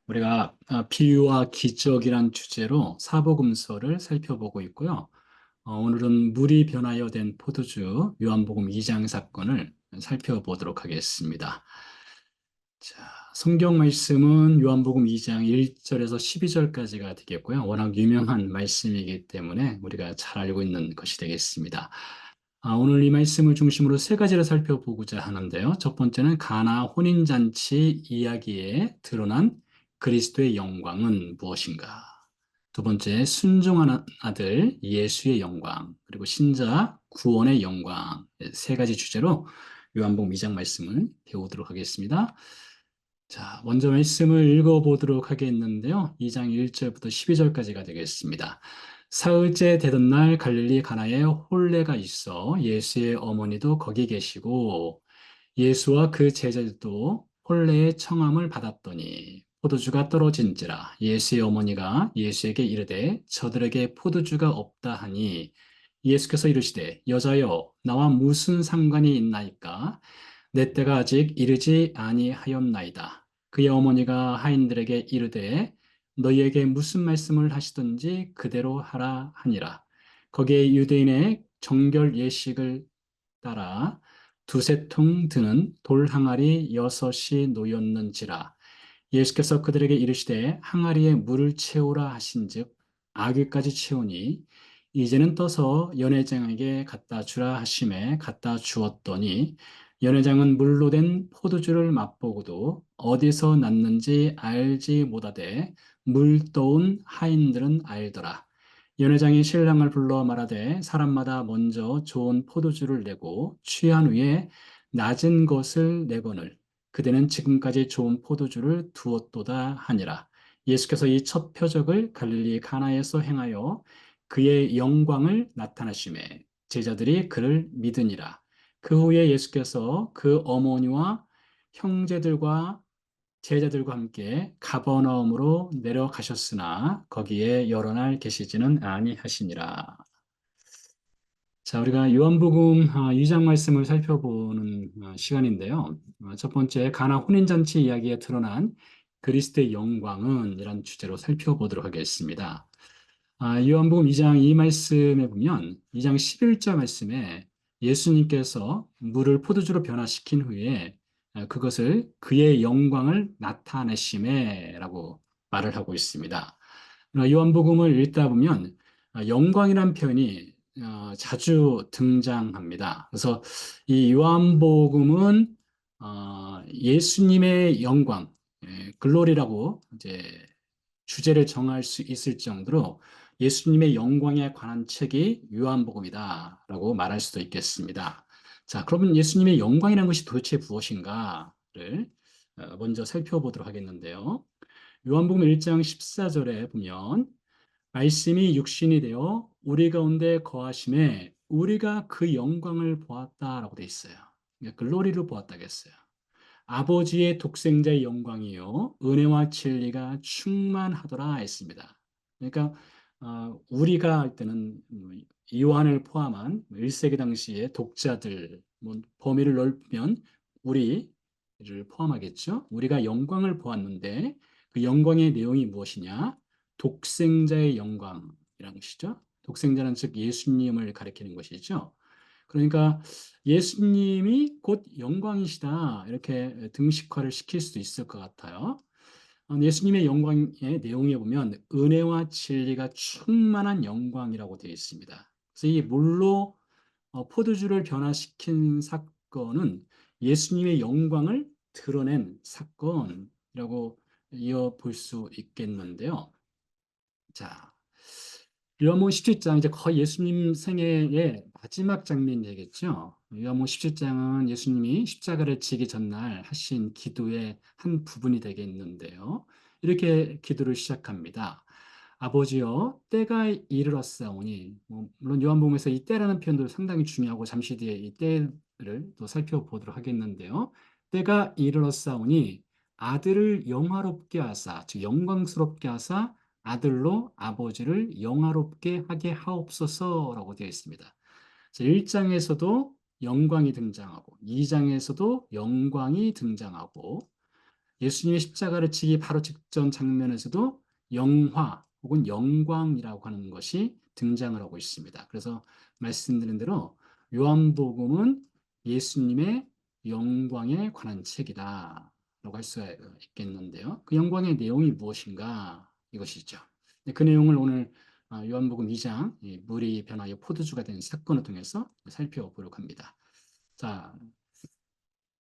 우리가 비유와 기적이란 주제로 사복음서를 살펴보고 있고요. 오늘은 물이 변하여 된 포도주 요한복음 2장 사건을 살펴보도록 하겠습니다. 자, 성경 말씀은 요한복음 2장 1절에서 12절까지가 되겠고요. 워낙 유명한 말씀이기 때문에 우리가 잘 알고 있는 것이 되겠습니다. 오늘 이 말씀을 중심으로 세 가지를 살펴보고자 하는데요. 첫 번째는 가나 혼인잔치 이야기에 드러난 그리스도의 영광은 무엇인가? 두 번째, 순종하는 아들 예수의 영광, 그리고 신자 구원의 영광, 세 가지 주제로 요한복음 2장 말씀을 배우도록 하겠습니다. 자, 먼저 말씀을 읽어보도록 하겠는데요. 2장 1절부터 12절까지가 되겠습니다. 사흘째 되던 날 갈릴리 가나에 혼례가 있어 예수의 어머니도 거기 계시고 예수와 그 제자들도 혼례의 청함을 받았더니 포도주가 떨어진지라 예수의 어머니가 예수에게 이르되 저들에게 포도주가 없다 하니 예수께서 이르시되 여자여 나와 무슨 상관이 있나이까 내 때가 아직 이르지 아니하였나이다. 그의 어머니가 하인들에게 이르되 너희에게 무슨 말씀을 하시든지 그대로 하라 하니라. 거기에 유대인의 정결 예식을 따라 두세 통 드는 돌 항아리 6이 놓였는지라. 예수께서 그들에게 이르시되 항아리에 물을 채우라 하신즉 아귀까지 채우니 이제는 떠서 연회장에게 갖다 주라 하심에 갖다 주었더니 연회장은 물로 된 포도주를 맛보고도 어디서 났는지 알지 못하되 물 떠온 하인들은 알더라. 연회장이 신랑을 불러 말하되 사람마다 먼저 좋은 포도주를 내고 취한 후에 낮은 것을 내거늘 그대는 지금까지 좋은 포도주를 두었도다 하니라. 예수께서 이 첫 표적을 갈릴리 가나에서 행하여 그의 영광을 나타내심에 제자들이 그를 믿으니라. 그 후에 예수께서 그 어머니와 형제들과 제자들과 함께 가버나움으로 내려가셨으나 거기에 여러 날 계시지는 아니하시니라. 자, 우리가 요한복음 2장 말씀을 살펴보는 시간인데요. 첫 번째 가나 혼인잔치 이야기에 드러난 그리스도의 영광은 이란 주제로 살펴보도록 하겠습니다. 요한복음 2장 이 말씀에 보면 2장 11절 말씀에 예수님께서 물을 포도주로 변화시킨 후에 그것을 그의 영광을 나타내심에라고 말을 하고 있습니다. 요한복음을 읽다 보면 영광이란 표현이 자주 등장합니다. 그래서 이 요한복음은 예수님의 영광, 글로리라고 이제 주제를 정할 수 있을 정도로 예수님의 영광에 관한 책이 요한복음이다라고 말할 수도 있겠습니다. 자, 그러면 예수님의 영광이라는 것이 도대체 무엇인가를 먼저 살펴보도록 하겠는데요. 요한복음 1장 14절에 보면 말씀이 육신이 되어 우리 가운데 거하심에 우리가 그 영광을 보았다라고 돼 있어요. 그러니까 글로리를 보았다고 했어요. 아버지의 독생자의 영광이요 은혜와 진리가 충만하더라 했습니다. 그러니까 우리가 할 때는 요한을 포함한 1세기 당시의 독자들 범위를 넓히면 우리를 포함하겠죠. 우리가 영광을 보았는데 그 영광의 내용이 무엇이냐? 독생자의 영광이라는 것이죠. 독생자는 즉 예수님을 가리키는 것이죠. 그러니까 예수님이 곧 영광이시다 이렇게 등식화를 시킬 수도 있을 것 같아요. 예수님의 영광의 내용에 보면 은혜와 진리가 충만한 영광이라고 되어 있습니다. 그래서 이 물로 포도주를 변화시킨 사건은 예수님의 영광을 드러낸 사건이라고 이어 볼 수 있겠는데요. 자, 요한복음 17장 이제 거의 예수님 생애의 마지막 장면이겠죠. 요한복음 17장은 예수님이 십자가를 지기 전날 하신 기도의 한 부분이 되겠는데요. 이렇게 기도를 시작합니다. 아버지여 때가 이르렀사오니 물론 요한복음에서 이 때라는 표현도 상당히 중요하고 잠시 뒤에 이 때를 또 살펴보도록 하겠는데요. 때가 이르렀사오니 아들을 영화롭게 하사 즉 영광스럽게 하사 아들로 아버지를 영화롭게 하게 하옵소서라고 되어 있습니다. 1장에서도 영광이 등장하고 2장에서도 영광이 등장하고 예수님의 십자가를 지기 바로 직전 장면에서도 영화 혹은 영광이라고 하는 것이 등장을 하고 있습니다. 그래서 말씀드린 대로 요한복음은 예수님의 영광에 관한 책이다 라고 할 수가 있겠는데요. 그 영광의 내용이 무엇인가 이것이죠. 그 내용을 오늘 요한복음 2장 물이 변하여 포도주가 된 사건을 통해서 살펴보려고 합니다. 자,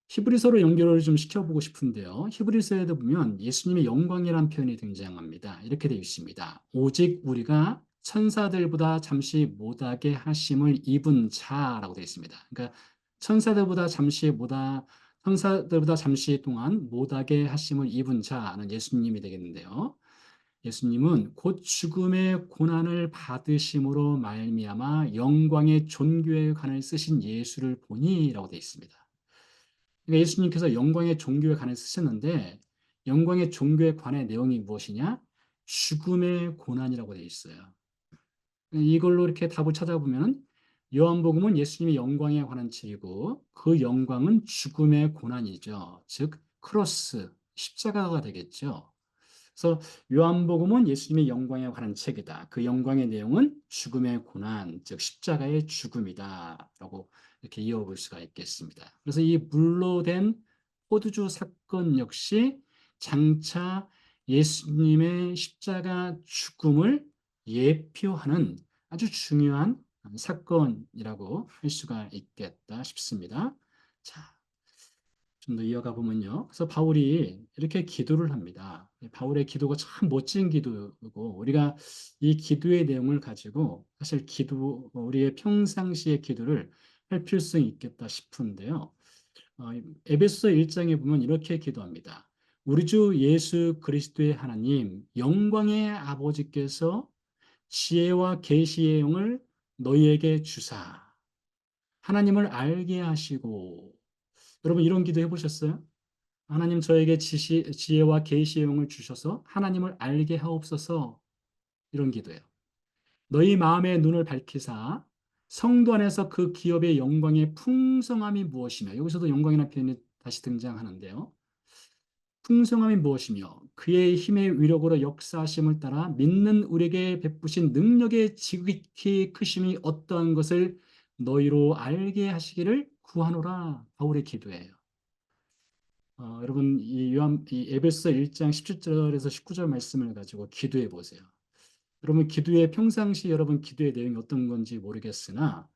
히브리서로 연결을 좀 시켜보고 싶은데요. 히브리서에도 보면 예수님의 영광이라는 표현이 등장합니다. 이렇게 되어 있습니다. 오직 우리가 천사들보다 잠시 못하게 하심을 입은 자라고 되어 있습니다. 그러니까 천사들보다 잠시 동안 못하게 하심을 입은 자는 예수님이 되겠는데요. 예수님은 곧 죽음의 고난을 받으심으로 말미암아 영광의 존귀의 관을 쓰신 예수를 보니라고 되어 있습니다. 그러니까 예수님께서 영광의 종교에 관해 쓰셨는데 영광의 종교에 관한 내용이 무엇이냐? 죽음의 고난이라고 되어 있어요. 이걸로 이렇게 답을 찾아보면 요한복음은 예수님의 영광에 관한 책이고 그 영광은 죽음의 고난이죠. 즉 크로스, 십자가가 되겠죠. 그래서 요한복음은 예수님의 영광에 관한 책이다. 그 영광의 내용은 죽음의 고난, 즉 십자가의 죽음이다라고 이렇게 이어볼 수가 있겠습니다. 그래서 이 물로 된 포도주 사건 역시 장차 예수님의 십자가 죽음을 예표하는 아주 중요한 사건이라고 할 수가 있겠다 싶습니다. 자, 좀 더 이어가 보면요. 그래서 바울이 이렇게 기도를 합니다. 바울의 기도가 참 멋진 기도고 우리가 이 기도의 내용을 가지고 사실 우리의 평상시의 기도를 할 필요성이 있겠다 싶은데요. 에베소서 1장에 보면 이렇게 기도합니다. 우리 주 예수 그리스도의 하나님 영광의 아버지께서 지혜와 계시의 영을 너희에게 주사 하나님을 알게 하시고 여러분 이런 기도 해보셨어요? 하나님 저에게 지혜와 계시의 영을 주셔서 하나님을 알게 하옵소서 이런 기도예요. 너희 마음의 눈을 밝히사 성도 안에서 그 기업의 영광의 풍성함이 무엇이며 여기서도 영광이라는 표현이 다시 등장하는데요. 풍성함이 무엇이며 그의 힘의 위력으로 역사하심을 따라 믿는 우리에게 베푸신 능력의 지극히 크심이 어떠한 것을 너희로 알게 하시기를 구하노라 바울의 기도예요. 여러분 이 에베소 1장 17절에서 19절 말씀을 가지고 기도해 보세요. 여러분 기도의 평상시 여러분 기도의 내용이 어떤 건지 모르겠으나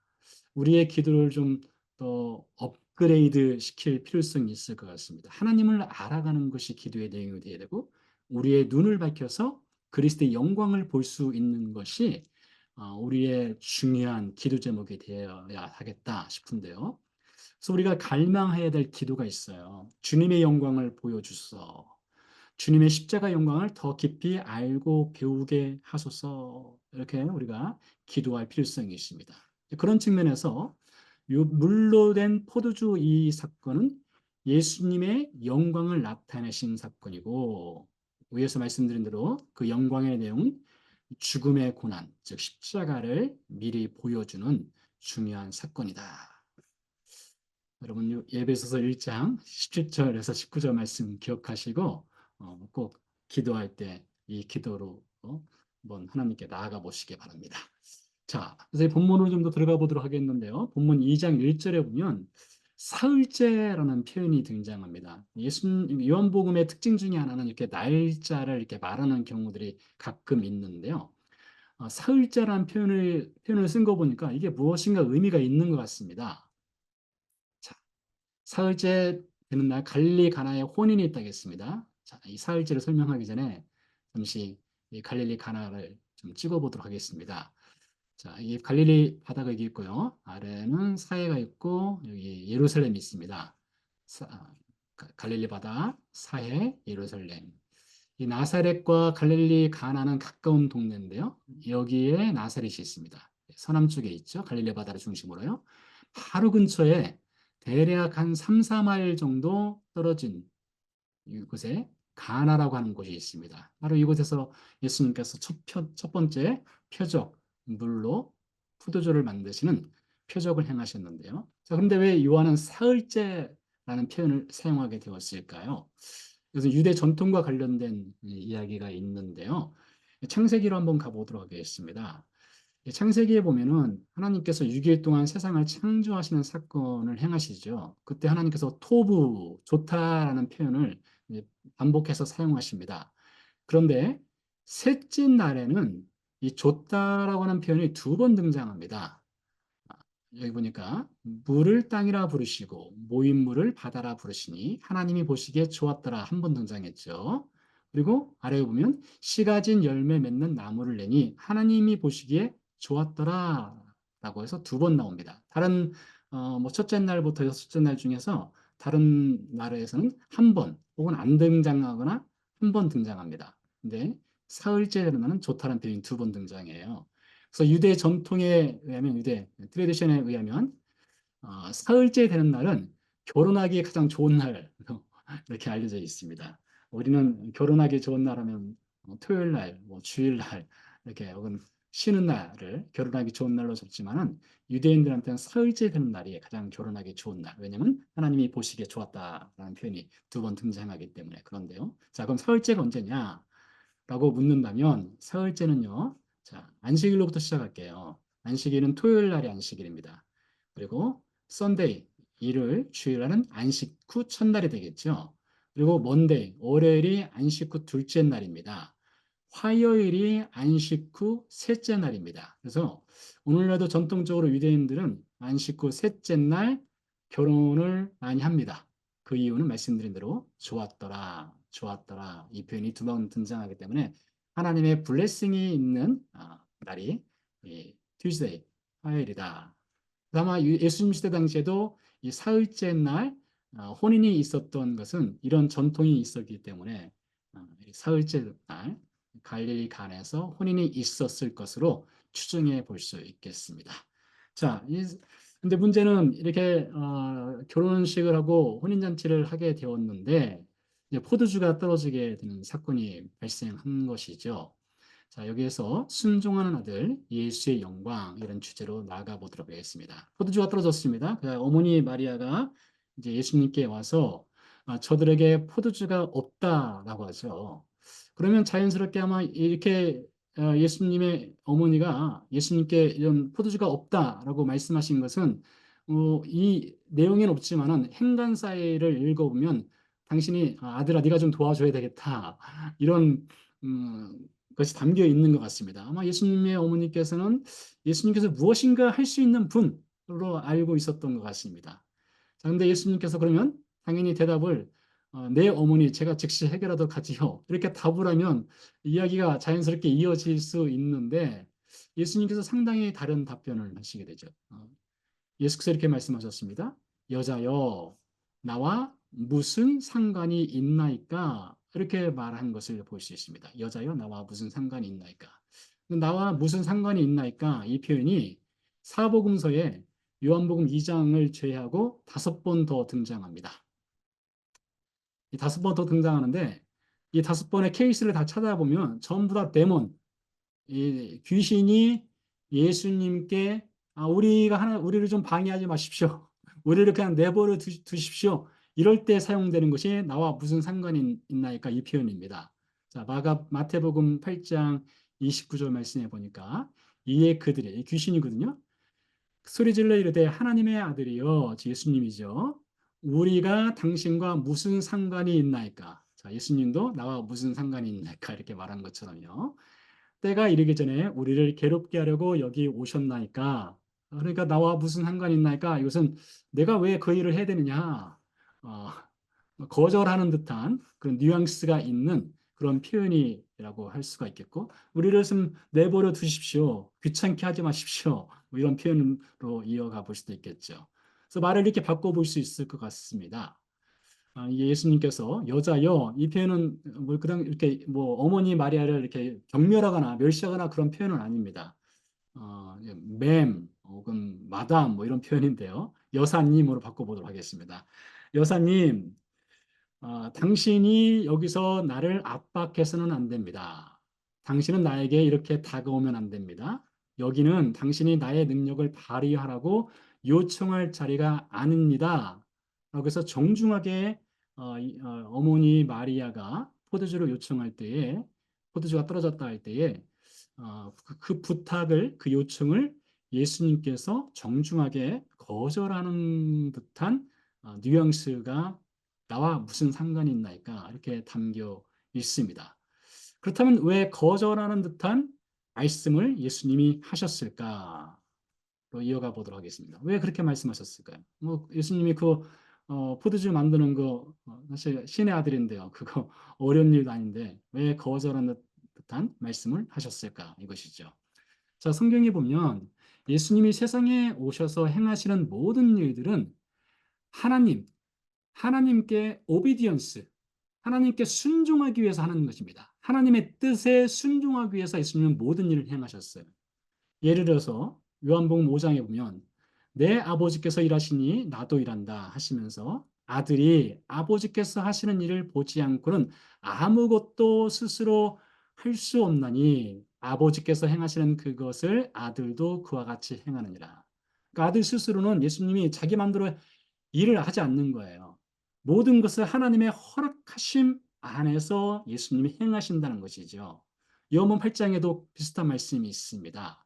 우리의 기도를 좀 더 업그레이드 시킬 필요성이 있을 것 같습니다. 하나님을 알아가는 것이 기도의 내용이 되어야 되고 우리의 눈을 밝혀서 그리스도의 영광을 볼 수 있는 것이 우리의 중요한 기도 제목이 되어야 하겠다 싶은데요. 그래서 우리가 갈망해야 될 기도가 있어요. 주님의 영광을 보여주소서. 주님의 십자가 영광을 더 깊이 알고 배우게 하소서. 이렇게 우리가 기도할 필요성이 있습니다. 그런 측면에서 물로 된 포도주 이 사건은 예수님의 영광을 나타내신 사건이고 위에서 말씀드린 대로 그 영광의 내용은 죽음의 고난, 즉 십자가를 미리 보여주는 중요한 사건이다. 여러분 예배소서 1장 17절에서 19절 말씀 기억하시고 꼭 기도할 때 이 기도로 한번 하나님께 나아가 보시기 바랍니다. 자, 그래서 이 본문으로 좀 더 들어가 보도록 하겠는데요. 본문 2장 1절에 보면 사흘째라는 표현이 등장합니다. 요한복음의 특징 중에 하나는 이렇게 날짜를 이렇게 말하는 경우들이 가끔 있는데요. 사흘째라는 표현을 쓴 거 보니까 이게 무엇인가 의미가 있는 것 같습니다. 사흘째 되는 날 갈릴리 가나에 혼인이 있다겠습니다. 자, 이 사흘째를 설명하기 전에 잠시 이 갈릴리 가나를 좀 찍어보도록 하겠습니다. 자, 이 갈릴리 바다가 여기 있고요. 아래는 사해가 있고 여기 예루살렘이 있습니다. 갈릴리 바다, 사해, 예루살렘. 이 나사렛과 갈릴리 가나는 가까운 동네인데요. 여기에 나사렛이 있습니다. 서남 쪽에 있죠. 갈릴리 바다를 중심으로요. 바로 근처에 대략 한 3, 4마일 정도 떨어진 이곳에 가나라고 하는 곳이 있습니다. 바로 이곳에서 예수님께서 첫 번째 표적, 물로 포도주를 만드시는 표적을 행하셨는데요. 자, 그런데 왜 요한은 사흘째라는 표현을 사용하게 되었을까요? 그래서 유대 전통과 관련된 이야기가 있는데요. 창세기로 한번 가보도록 하겠습니다. 창세기에 보면은 하나님께서 6일 동안 세상을 창조하시는 사건을 행하시죠. 그때 하나님께서 토부, 좋다라는 표현을 이제 반복해서 사용하십니다. 그런데 셋째 날에는 이 좋다라고 하는 표현이 두 번 등장합니다. 여기 보니까 물을 땅이라 부르시고 모인 물을 바다라 부르시니 하나님이 보시기에 좋았더라 한 번 등장했죠. 그리고 아래에 보면 씨 가진 열매 맺는 나무를 내니 하나님이 보시기에 좋았더라 라고 해서 두 번 나옵니다. 다른 뭐 첫째 날부터 여섯째 날 중에서 다른 나라에서는 한 번 혹은 안 등장하거나 한 번 등장합니다. 근데 사흘째 되는 날은 좋다는 표현이 두 번 등장해요. 그래서 유대 전통에 의하면 유대 트레디션에 의하면 사흘째 되는 날은 결혼하기 가장 좋은 날 이렇게 알려져 있습니다. 우리는 결혼하기 좋은 날 하면 토요일 날, 뭐 주일 날 이렇게 혹은 쉬는 날을 결혼하기 좋은 날로 잡지만은 유대인들한테는 사흘째 되는 날이 가장 결혼하기 좋은 날. 왜냐하면 하나님이 보시기에 좋았다라는 표현이 두 번 등장하기 때문에 그런데요. 자, 그럼 사흘째가 언제냐? 라고 묻는다면 사흘째는요. 자, 안식일로부터 시작할게요. 안식일은 토요일 날이 안식일입니다. 그리고 썬데이, 일요일, 주일날은 안식 후 첫날이 되겠죠. 그리고 먼데이, 월요일이 안식 후 둘째 날입니다. 화요일이 안식 후 셋째 날입니다. 그래서 오늘날도 전통적으로 유대인들은 안식 후 셋째 날 결혼을 많이 합니다. 그 이유는 말씀드린 대로 좋았더라, 좋았더라 이 표현이 두 번 등장하기 때문에 하나님의 블레싱이 있는 날이 튜즈데이, 화요일이다. 아마 예수님 시대 당시에도 이 사흘째 날 혼인이 있었던 것은 이런 전통이 있었기 때문에 사흘째 날 갈릴리 간에서 혼인이 있었을 것으로 추정해 볼 수 있겠습니다. 자, 근데 문제는 이렇게 결혼식을 하고 혼인잔치를 하게 되었는데 이제 포도주가 떨어지게 되는 사건이 발생한 것이죠. 자, 여기에서 순종하는 아들 예수의 영광 이런 주제로 나아가 보도록 하겠습니다. 포도주가 떨어졌습니다. 그 어머니 마리아가 이제 예수님께 와서 저들에게 포도주가 없다라고 하죠. 그러면 자연스럽게 아마 이렇게 예수님의 어머니가 예수님께 이런 포도주가 없다라고 말씀하신 것은 이 내용에는 없지만은 행간사이를 읽어보면 당신이 아들아 네가 좀 도와줘야 되겠다 이런 음, 것이 담겨 있는 것 같습니다. 아마 예수님의 어머니께서는 예수님께서 무엇인가 할 수 있는 분으로 알고 있었던 것 같습니다. 자, 근데 예수님께서 그러면 당연히 대답을 내 어머니 제가 즉시 해결하도록 하지요. 이렇게 답을 하면 이야기가 자연스럽게 이어질 수 있는데 예수님께서 상당히 다른 답변을 하시게 되죠. 예수께서 이렇게 말씀하셨습니다. 여자여, 나와 무슨 상관이 있나이까? 이렇게 말한 것을 볼 수 있습니다. 여자여, 나와 무슨 상관이 있나이까? 나와 무슨 상관이 있나이까? 이 표현이 사복음서에 요한복음 2장을 제외하고 5번 더 등장합니다. 이 5번 더 등장하는데 이 5번의 케이스를 다 찾아보면 전부 다 데몬, 이 귀신이 예수님께 우리를 좀 방해하지 마십시오. 우리를 그냥 내버려 두십시오. 이럴 때 사용되는 것이 나와 무슨 상관이 있나이까 이 표현입니다. 자, 마태복음 8장 29절 말씀해 보니까 이에 그들이 귀신이거든요. 소리질러 이르되 하나님의 아들이여, 예수님이죠. 우리가 당신과 무슨 상관이 있나이까? 자, 예수님도 나와 무슨 상관이 있나이까 이렇게 말한 것처럼요. 때가 이르기 전에 우리를 괴롭게 하려고 여기 오셨나이까? 그러니까 나와 무슨 상관이 있나이까? 이것은 내가 왜 그 일을 해야 되느냐? 어, 거절하는 듯한 그런 뉘앙스가 있는 그런 표현이라고 할 수가 있겠고, 우리를 좀 내버려 두십시오. 귀찮게 하지 마십시오. 뭐 이런 표현으로 이어가 볼 수도 있겠죠. 그래서 말을 이렇게 바꿔볼 수 있을 것 같습니다. 예수님께서 여자여 이 표현은 뭐 그냥 이렇게 뭐 어머니 마리아를 이렇게 경멸하거나 멸시하거나 그런 표현은 아닙니다. 맴 혹은 마담 뭐 이런 표현인데요. 여사님으로 바꿔보도록 하겠습니다. 여사님, 당신이 여기서 나를 압박해서는 안 됩니다. 당신은 나에게 이렇게 다가오면 안 됩니다. 여기는 당신이 나의 능력을 발휘하라고 요청할 자리가 아닙니다. 라고 해서 정중하게 어머니 마리아가 포도주를 요청할 때에 포도주가 떨어졌다 할 때에 그 부탁을 그 요청을 예수님께서 정중하게 거절하는 듯한 뉘앙스가 나와 무슨 상관이 있나이까 이렇게 담겨 있습니다. 그렇다면 왜 거절하는 듯한 말씀을 예수님이 하셨을까? 로 이어가 보도록 하겠습니다. 왜 그렇게 말씀하셨을까요? 뭐 예수님이 그 포도주 만드는 거 사실 신의 아들인데요. 그거 어려운 일도 아닌데 왜 거절하는 듯한 말씀을 하셨을까? 이것이죠. 자, 성경에 보면 예수님이 세상에 오셔서 행하시는 모든 일들은 하나님, 하나님께 오비디언스, 하나님께 순종하기 위해서 하는 것입니다. 하나님의 뜻에 순종하기 위해서 예수님은 모든 일을 행하셨어요. 예를 들어서 요한복음 5장에 보면 내 아버지께서 일하시니 나도 일한다 하시면서 아들이 아버지께서 하시는 일을 보지 않고는 아무것도 스스로 할 수 없나니 아버지께서 행하시는 그것을 아들도 그와 같이 행하느니라. 그러니까 아들 스스로는 예수님이 자기 마음대로 일을 하지 않는 거예요. 모든 것을 하나님의 허락하심 안에서 예수님이 행하신다는 것이죠. 요한복음 8장에도 비슷한 말씀이 있습니다.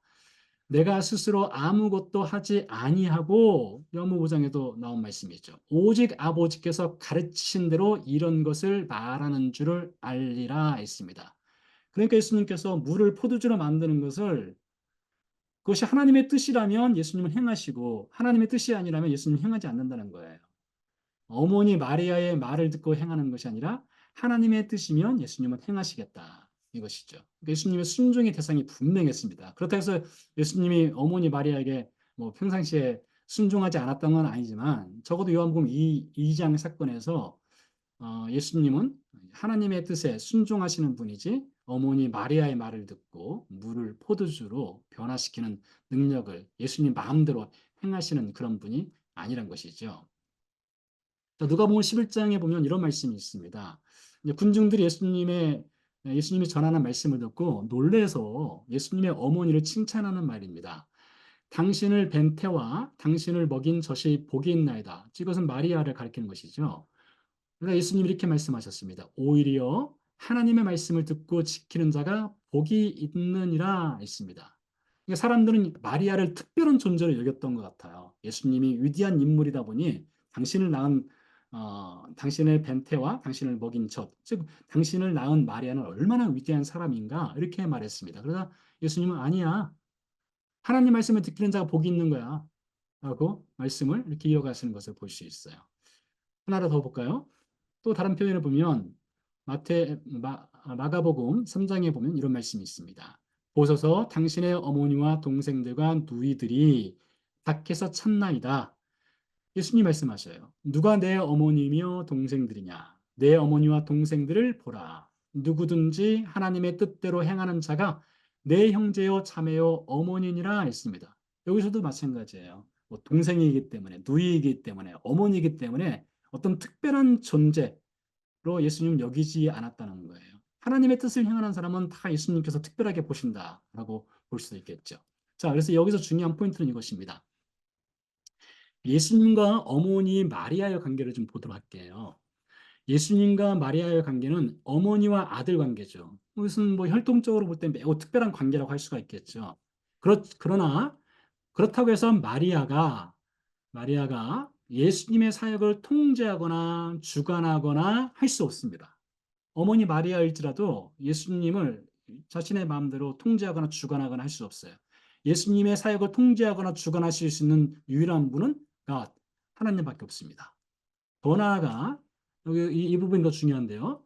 내가 스스로 아무것도 하지 아니하고 요한복음 5장에도 나온 말씀이죠. 오직 아버지께서 가르치신 대로 이런 것을 말하는 줄을 알리라 했습니다. 그러니까 예수님께서 물을 포도주로 만드는 것을 그것이 하나님의 뜻이라면 예수님은 행하시고 하나님의 뜻이 아니라면 예수님은 행하지 않는다는 거예요. 어머니 마리아의 말을 듣고 행하는 것이 아니라 하나님의 뜻이면 예수님은 행하시겠다. 이것이죠. 예수님의 순종의 대상이 분명했습니다. 그렇다고 해서 예수님이 어머니 마리아에게 뭐 평상시에 순종하지 않았던 건 아니지만 적어도 요한복음 2장 사건에서 예수님은 하나님의 뜻에 순종하시는 분이지 어머니 마리아의 말을 듣고 물을 포도주로 변화시키는 능력을 예수님 마음대로 행하시는 그런 분이 아니란 것이죠. 누가복음 11장에 보면 이런 말씀이 있습니다. 군중들이 예수님이 전하는 말씀을 듣고 놀래서 예수님의 어머니를 칭찬하는 말입니다. 당신을 뵌 태와 당신을 먹인 젖이 복이 있나이다. 이것은 마리아를 가리키는 것이죠. 그러니까 예수님이 이렇게 말씀하셨습니다. 오히려 하나님의 말씀을 듣고 지키는 자가 복이 있느니라 했습니다. 그러니까 사람들은 마리아를 특별한 존재로 여겼던 것 같아요. 예수님이 위대한 인물이다 보니 당신을 낳은 당신의 벤테와 당신을 먹인 젖, 즉 당신을 낳은 마리아는 얼마나 위대한 사람인가 이렇게 말했습니다. 그러나 예수님은 아니야. 하나님 말씀을 듣기는 자가 복이 있는 거야. 라고 말씀을 이렇게 이어가시는 것을 볼 수 있어요. 하나를 더 볼까요? 또 다른 표현을 보면 마가복음 3장에 보면 이런 말씀이 있습니다. 보소서 당신의 어머니와 동생들과 누이들이 밖에서 찾나이다. 예수님 말씀하셔요. 누가 내 어머니며 동생들이냐? 내 어머니와 동생들을 보라. 누구든지 하나님의 뜻대로 행하는 자가 내 형제요 자매요 어머니니라 했습니다. 여기서도 마찬가지예요. 뭐 동생이기 때문에, 누이이기 때문에, 어머니이기 때문에 어떤 특별한 존재로 예수님은 여기지 않았다는 거예요. 하나님의 뜻을 행하는 사람은 다 예수님께서 특별하게 보신다라고 볼 수 있겠죠. 자, 그래서 여기서 중요한 포인트는 이것입니다. 예수님과 어머니 마리아의 관계를 좀 보도록 할게요. 예수님과 마리아의 관계는 어머니와 아들 관계죠. 무슨 뭐 혈통적으로 볼 때 매우 특별한 관계라고 할 수가 있겠죠. 그러나 그렇다고 해서 마리아가 예수님의 사역을 통제하거나 주관하거나 할 수 없습니다. 어머니 마리아일지라도 예수님을 자신의 마음대로 통제하거나 주관하거나 할 수 없어요. 예수님의 사역을 통제하거나 주관하실 수 있는 유일한 분은 하나님밖에 없습니다. 더 나아가 여기 이 부분이 더 중요한데요.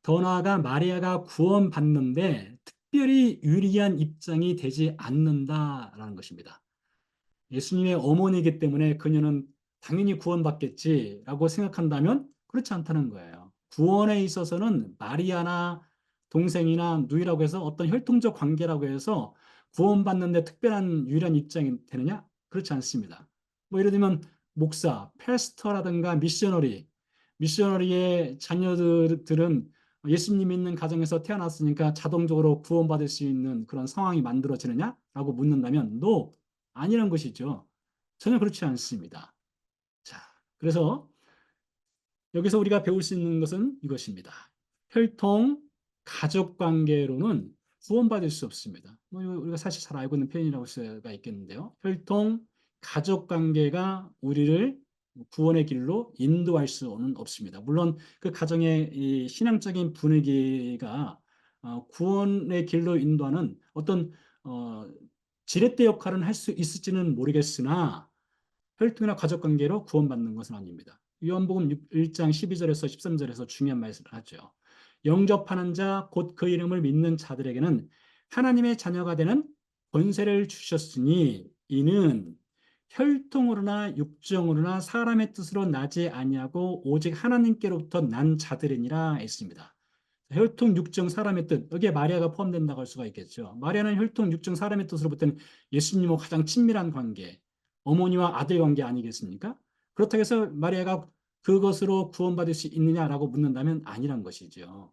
더 나아가 마리아가 구원받는데 특별히 유리한 입장이 되지 않는다라는 것입니다. 예수님의 어머니이기 때문에 그녀는 당연히 구원받겠지라고 생각한다면 그렇지 않다는 거예요. 구원에 있어서는 마리아나 동생이나 누이라고 해서 어떤 혈통적 관계라고 해서 구원받는데 특별한 유일한 입장이 되느냐? 그렇지 않습니다. 뭐 예를 들면 목사, 패스터라든가 미셔너리의 자녀들은 예수님 믿는 가정에서 태어났으니까 자동적으로 구원받을 수 있는 그런 상황이 만들어지느냐라고 묻는다면 no, 아니란 것이죠. 전혀 그렇지 않습니다. 자, 그래서 여기서 우리가 배울 수 있는 것은 이것입니다. 혈통, 가족 관계로는 구원받을 수 없습니다. 이거 우리가 사실 잘 알고 있는 표현이라고 할 수가 있겠는데요. 혈통, 가족 관계가 우리를 구원의 길로 인도할 수는 없습니다. 물론 그 가정의 이 신앙적인 분위기가 구원의 길로 인도하는 어떤 어, 지렛대 역할은 할 수 있을지는 모르겠으나 혈통이나 가족 관계로 구원받는 것은 아닙니다. 요한복음 1장 12절에서 13절에서 중요한 말씀을 하죠. 영접하는 자, 곧 그 이름을 믿는 자들에게는 하나님의 자녀가 되는 권세를 주셨으니 이는 혈통으로나 육정으로나 사람의 뜻으로 나지 아니하고 오직 하나님께로부터 난 자들이니라 했습니다. 혈통, 육정, 사람의 뜻, 여기에 마리아가 포함된다고 할 수가 있겠죠. 마리아는 혈통, 육정, 사람의 뜻으로부터는 예수님과 가장 친밀한 관계, 어머니와 아들 관계 아니겠습니까? 그렇다고 해서 마리아가 그것으로 구원받을 수 있느냐라고 묻는다면 아니란 것이죠.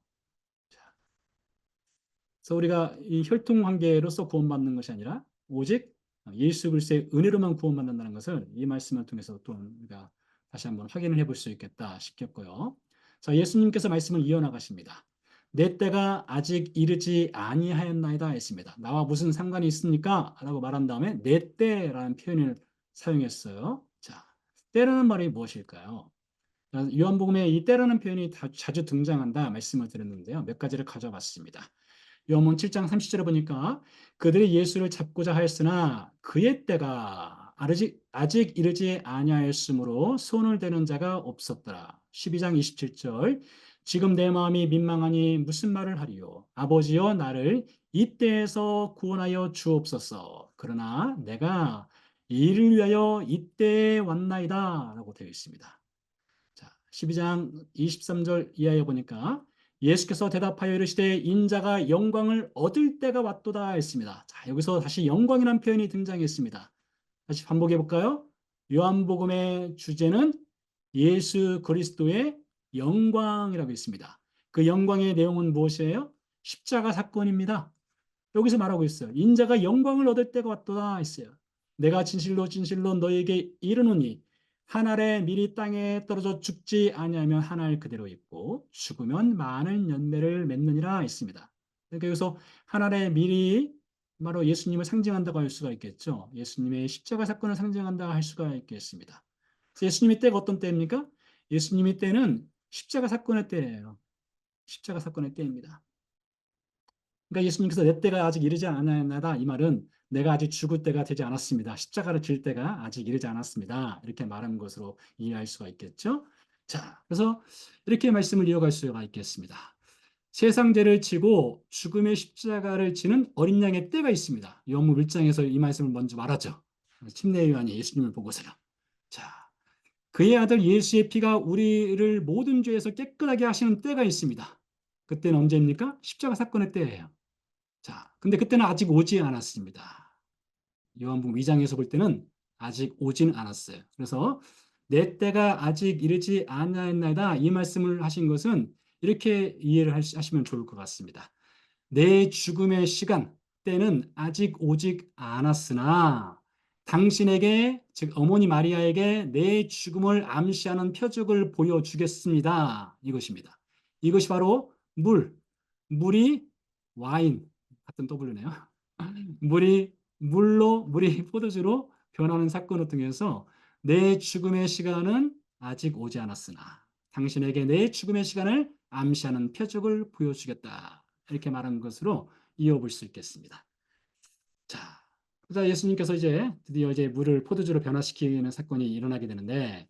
그래서 우리가 이 혈통 관계로서 구원받는 것이 아니라 오직 예수 그리스도의 은혜로만 구원받는다는 것을 이 말씀을 통해서 또 우리가 다시 한번 확인을 해볼 수 있겠다 싶겠고요. 자, 예수님께서 말씀을 이어나가십니다. 내 때가 아직 이르지 아니하였나이다 했습니다. 나와 무슨 상관이 있습니까? 라고 말한 다음에 내 때라는 표현을 사용했어요. 자, 때라는 말이 무엇일까요? 요한복음에 이 때라는 표현이 자주 등장한다 말씀을 드렸는데요. 몇 가지를 가져봤습니다. 요한복음 7장 30절에 보니까 그들이 예수를 잡고자 하였으나 그의 때가 아직 이르지 아니하였으므로 손을 대는 자가 없었더라. 12장 27절 지금 내 마음이 민망하니 무슨 말을 하리요 아버지여 나를 이때에서 구원하여 주옵소서. 그러나 내가 이를 위하여 이때에 왔나이다 라고 되어 있습니다. 자, 12장 23절 이하에 보니까 예수께서 대답하여 이르시되 인자가 영광을 얻을 때가 왔도다 했습니다. 자, 여기서 다시 영광이라는 표현이 등장했습니다. 다시 반복해 볼까요? 요한복음의 주제는 예수 그리스도의 영광이라고 있습니다. 그 영광의 내용은 무엇이에요? 십자가 사건입니다. 여기서 말하고 있어요. 인자가 영광을 얻을 때가 왔도다 했어요. 내가 진실로 진실로 너에게 이르노니 한 알의 밀이 땅에 떨어져 죽지 아니하면 한 알 그대로 있고 죽으면 많은 열매를 맺느니라 했습니다. 그러니까 여기서 한 알의 밀이 바로 예수님을 상징한다고 할 수가 있겠죠. 예수님의 십자가 사건을 상징한다 할 수가 있겠습니다. 그래서 예수님의 때가 어떤 때입니까? 예수님의 때는 십자가 사건의 때예요. 십자가 사건의 때입니다. 그러니까 예수님께서 내 때가 아직 이르지 않았나이다. 이 말은 내가 아직 죽을 때가 되지 않았습니다. 십자가를 질 때가 아직 이르지 않았습니다. 이렇게 말하는 것으로 이해할 수가 있겠죠. 자, 그래서 이렇게 말씀을 이어갈 수가 있겠습니다. 세상 죄를 지고 죽음의 십자가를 지는 어린 양의 때가 있습니다. 요한복음 1장에서 이 말씀을 먼저 말하죠. 침례 요한이 예수님을 보고서요. 자, 그의 아들 예수의 피가 우리를 모든 죄에서 깨끗하게 하시는 때가 있습니다. 그때는 언제입니까? 십자가 사건의 때예요. 자, 근데 그때는 아직 오지 않았습니다. 요한복음 2장에서 볼 때는 아직 오진 않았어요. 그래서 내 때가 아직 이르지 아니하였나이다. 이 말씀을 하신 것은 이렇게 이해를 하시면 좋을 것 같습니다. 내 죽음의 시간, 때는 아직 오직 않았으나 당신에게, 즉 어머니 마리아에게 내 죽음을 암시하는 표적을 보여주겠습니다. 이것입니다. 이것이 바로 물이 와인, 같은 W네요. 물이 포도주로 변하는 사건을 통해서 내 죽음의 시간은 아직 오지 않았으나 당신에게 내 죽음의 시간을 암시하는 표적을 보여주겠다. 이렇게 말한 것으로 이어볼 수 있겠습니다. 자, 그러자 예수님께서 드디어 물을 포도주로 변화시키는 사건이 일어나게 되는데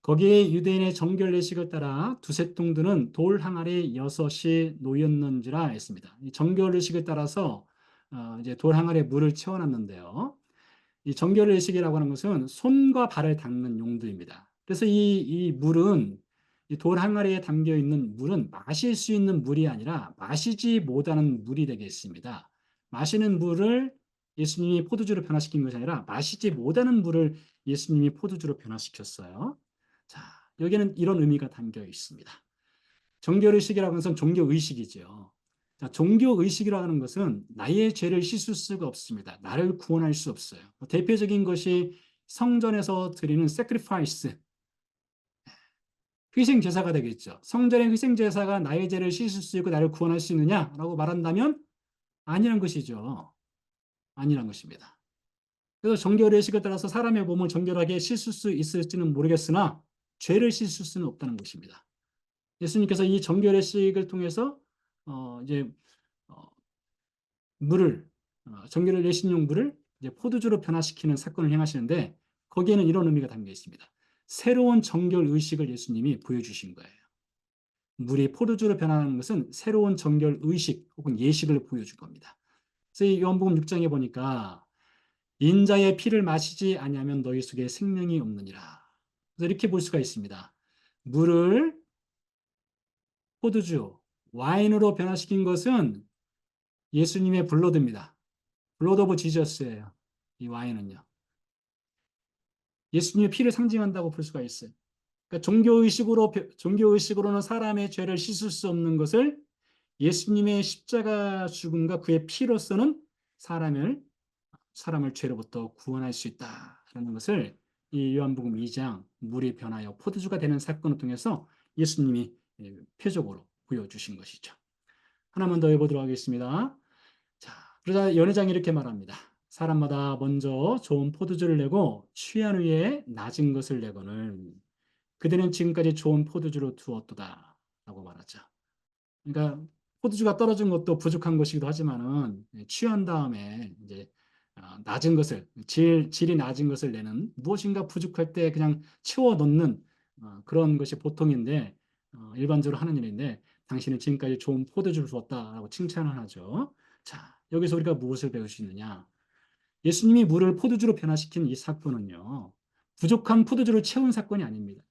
거기에 유대인의 정결 예식을 따라 두세 통 드는 돌 항아리 6이 놓였는지라 했습니다. 이 정결 예식을 따라서 이제 돌 항아리에 물을 채워놨는데요. 이 정결 예식이라고 하는 것은 손과 발을 닦는 용도입니다. 그래서 이 물은 이 돌 항아리에 담겨 있는 물은 마실 수 있는 물이 아니라 마시지 못하는 물이 되겠습니다. 마시는 물을 예수님이 포도주로 변화시킨 것이 아니라 마시지 못하는 물을 예수님이 포도주로 변화시켰어요. 자, 여기에는 이런 의미가 담겨 있습니다. 정결의식이라고 하는 것은 종교의식이죠. 자, 종교의식이라고 하는 것은 나의 죄를 씻을 수가 없습니다. 나를 구원할 수 없어요. 대표적인 것이 성전에서 드리는 sacrifice, 희생 제사가 되겠죠. 성전의 희생 제사가 나의 죄를 씻을 수 있고 나를 구원할 수 있느냐라고 말한다면 아니란 것이죠. 아니란 것입니다. 그래서 정결의 의식에 따라서 사람의 몸을 정결하게 씻을 수 있을지는 모르겠으나 죄를 씻을 수는 없다는 것입니다. 예수님께서 이 정결의 의식을 통해서 이제 어, 물을 정결을 내신용 물을 이제 포도주로 변화시키는 사건을 행하시는데 거기에는 이런 의미가 담겨 있습니다. 새로운 정결 의식을 예수님이 보여주신 거예요. 물이 포도주로 변하는 것은 새로운 정결 의식 혹은 예식을 보여줄 겁니다. 그래서 이 요한복음 6장에 보니까 인자의 피를 마시지 아니하면 너희 속에 생명이 없느니라. 그래서 이렇게 볼 수가 있습니다. 물을 포도주, 와인으로 변화시킨 것은 예수님의 블러드입니다. 블러드 오브 지저스예요. 이 와인은요. 예수님의 피를 상징한다고 볼 수가 있어요. 그러니까 종교의식으로는 사람의 죄를 씻을 수 없는 것을 예수님의 십자가 죽음과 그의 피로서는 사람을 죄로부터 구원할 수 있다라는 것을 이 요한복음 2장 물이 변하여 포도주가 되는 사건을 통해서 예수님이 표적으로 보여주신 것이죠. 하나만 더 해보도록 하겠습니다. 자, 그러자 연회장이 이렇게 말합니다. 사람마다 먼저 좋은 포도주를 내고 취한 후에 낮은 것을 내거늘 그들은 지금까지 좋은 포도주로 두었도다 라고 말하죠. 그러니까 포도주가 떨어진 것도 부족한 것이기도 하지만은 취한 다음에 이제 낮은 것을 질이 낮은 것을 내는 무엇인가 부족할 때 그냥 채워 넣는 그런 것이 보통인데 일반적으로 하는 일인데 당신은 지금까지 좋은 포도주를 주었다라고 칭찬을 하죠. 자, 여기서 우리가 무엇을 배울 수 있느냐? 예수님이 물을 포도주로 변화시킨 이 사건은요. 부족한 포도주를 채운 사건이 아닙니다.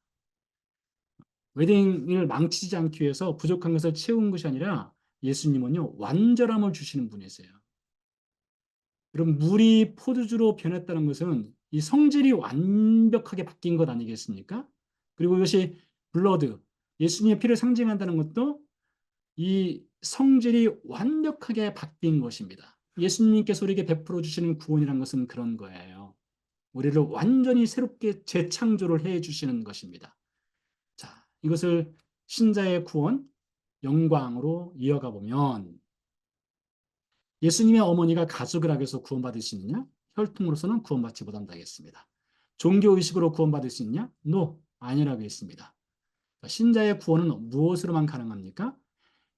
웨딩을 망치지 않기 위해서 부족한 것을 채운 것이 아니라 예수님은요, 완전함을 주시는 분이세요. 여러분, 물이 포도주로 변했다는 것은 이 성질이 완벽하게 바뀐 것 아니겠습니까? 그리고 이것이 블러드, 예수님의 피를 상징한다는 것도 이 성질이 완벽하게 바뀐 것입니다. 예수님께서 우리에게 베풀어 주시는 구원이라는 것은 그런 거예요. 우리를 완전히 새롭게 재창조를 해 주시는 것입니다. 자, 이것을 신자의 구원, 영광으로 이어가 보면 예수님의 어머니가 가족을 하게해서 구원받을 수 있느냐? 혈통으로서는 구원받지 못한다겠습니다. 종교의식으로 구원받을 수 있냐? No, 아니라고 했습니다. 신자의 구원은 무엇으로만 가능합니까?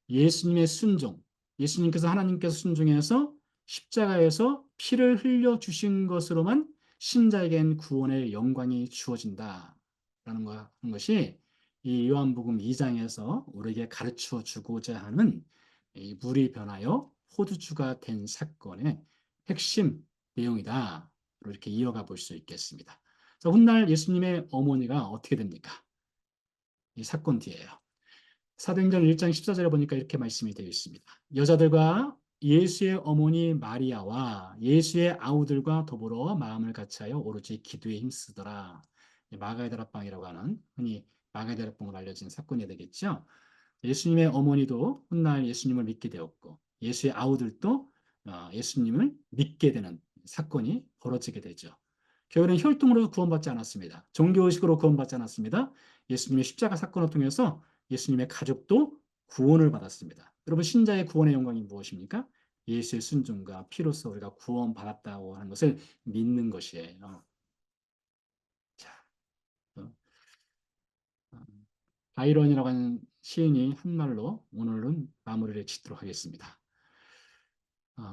예수님의 순종, 예수님께서 하나님께서 순종해서 십자가에서 피를 흘려 주신 것으로만 신자에겐 구원의 영광이 주어진다라는 것이 이 요한복음 2장에서 우리에게 가르쳐 주고자 하는 이 물이 변하여 포도주가 된 사건의 핵심 내용이다. 이렇게 이어가 볼 수 있겠습니다. 자, 훗날 예수님의 어머니가 어떻게 됩니까? 이 사건 뒤에요. 사도행전 1장 14절에 보니까 이렇게 말씀이 되어 있습니다. 여자들과 예수의 어머니 마리아와 예수의 아우들과 더불어 마음을 같이하여 오로지 기도에 힘쓰더라. 마가의 다락방이라고 하는 흔히 마가의 다락방으로 알려진 사건이 되겠죠. 예수님의 어머니도 훗날 예수님을 믿게 되었고 예수의 아우들도 예수님을 믿게 되는 사건이 벌어지게 되죠. 교회는 혈통으로 구원받지 않았습니다. 종교의식으로 구원받지 않았습니다. 예수님의 십자가 사건을 통해서 예수님의 가족도 구원을 받았습니다. 여러분, 신자의 구원의 영광이 무엇입니까? 예수의 순종과 피로써 우리가 구원받았다고 하는 것을 믿는 것이에요. 자, 어, 어, 바이런이라고 하는 시인이 한 말로 오늘은 마무리를 짓도록 하겠습니다.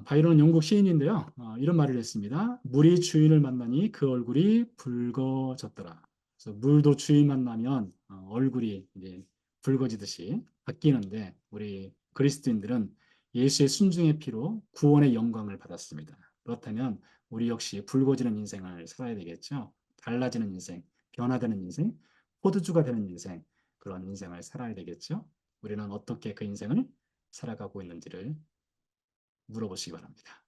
바이런은 영국 시인인데요. 이런 말을 했습니다. 물이 주인을 만나니 그 얼굴이 붉어졌더라. 그래서 물도 주인 만나면 얼굴이 이제 붉어지듯이 바뀌는데 우리 그리스도인들은 예수의 순종의 피로 구원의 영광을 받았습니다. 그렇다면 우리 역시 붉어지는 인생을 살아야 되겠죠. 달라지는 인생, 변화되는 인생, 포도주가 되는 인생, 그런 인생을 살아야 되겠죠. 우리는 어떻게 그 인생을 살아가고 있는지를 물어보시기 바랍니다.